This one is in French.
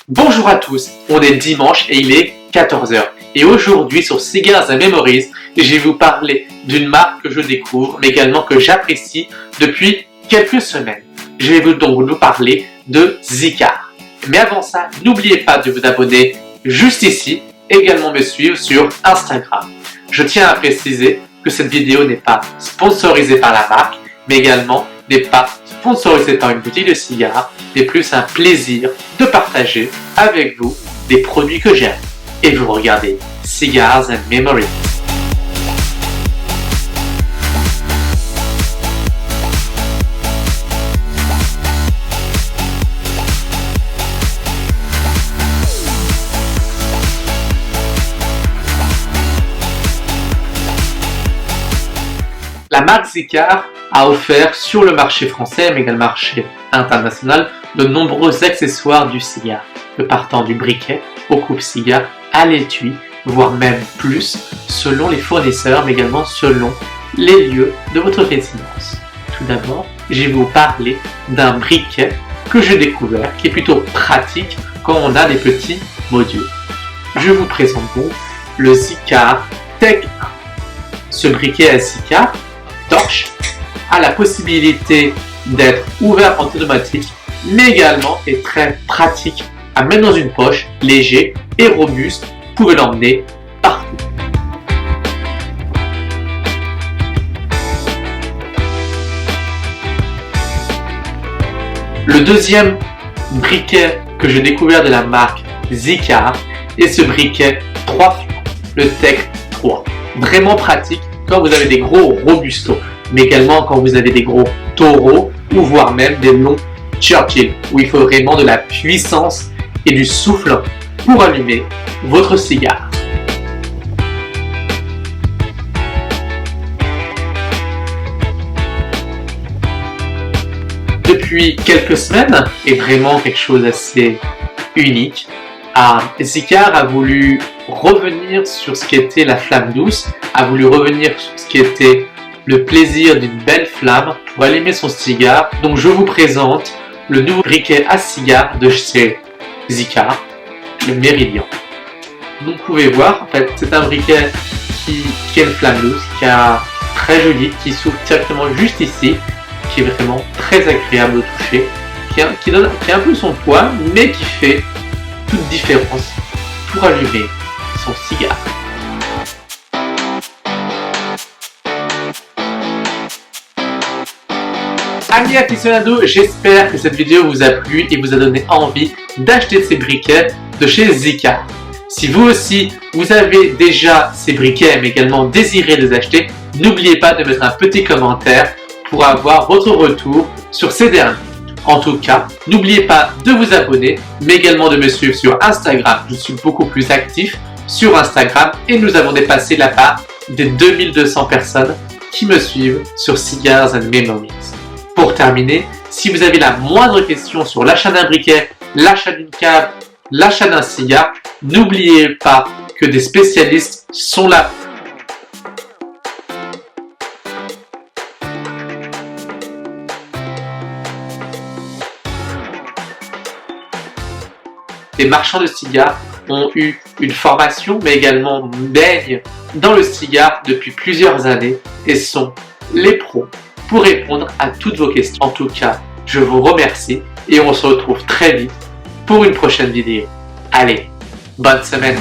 Bonjour à tous, on est dimanche et il est 14 h. Et aujourd'hui sur Cigars and Memories, je vais vous parler d'une marque que je découvre, mais également que j'apprécie depuis quelques semaines. Je vais donc vous parler de Ziccar. Mais avant ça, n'oubliez pas de vous abonner juste ici, également me suivre sur Instagram. Je tiens à préciser que cette vidéo n'est pas sponsorisée par la marque, mais également n'est pas sponsorisée par une boutique de cigares, mais plus un plaisir de partager avec vous des produits que j'aime. Et vous regardez Cigars and Memories. La marque Ziccar a offert sur le marché français, mais également le marché international, de nombreux accessoires du cigare, partant du briquet au coupe-cigare à l'étui, voire même plus, selon les fournisseurs, mais également selon les lieux de votre résidence. Tout d'abord, je vais vous parler d'un briquet que j'ai découvert, qui est plutôt pratique quand on a des petits modules. Je vous présente donc le Ziccar Tech 1. Ce briquet à Ziccar torche a la possibilité d'être ouvert en automatique, mais également est très pratique à mettre dans une poche, léger et robuste, vous pouvez l'emmener partout. Le deuxième briquet que j'ai découvert de la marque Ziccar est ce briquet 3 flancs, le Tech 3. Vraiment pratique quand vous avez des gros robustos, mais également quand vous avez des gros taureaux ou voire même des longs Churchill, où il faut vraiment de la puissance et du souffle pour allumer votre cigare. Depuis quelques semaines, et vraiment quelque chose d'assez unique, Ziccar a voulu revenir sur ce qu'était la flamme douce, a voulu revenir sur ce qui était le plaisir d'une belle flamme pour allumer son cigare. Donc je vous présente le nouveau briquet à cigare de chez Ziccar, le Méridien. Donc vous pouvez voir, en fait, c'est un briquet qui a une flamme douce, qui est très joli, qui s'ouvre directement juste ici, qui est vraiment très agréable au toucher, qui a un peu son poids, mais qui fait toute différence pour allumer son cigare. Amis aficionados, j'espère que cette vidéo vous a plu et vous a donné envie d'acheter ces briquets de chez Ziccar. Si vous aussi, vous avez déjà ces briquets mais également désirez les acheter, n'oubliez pas de mettre un petit commentaire pour avoir votre retour sur ces derniers. En tout cas, n'oubliez pas de vous abonner, mais également de me suivre sur Instagram. Je suis beaucoup plus actif sur Instagram et nous avons dépassé la barre des 2200 personnes qui me suivent sur Cigars and Memories. Pour terminer, si vous avez la moindre question sur l'achat d'un briquet, l'achat d'une cave, l'achat d'un cigare, n'oubliez pas que des spécialistes sont là. Les marchands de cigares ont eu une formation, mais également baignent dans le cigare depuis plusieurs années et sont les pros pour répondre à toutes vos questions. En tout cas, je vous remercie et on se retrouve très vite pour une prochaine vidéo. Allez, bonne semaine!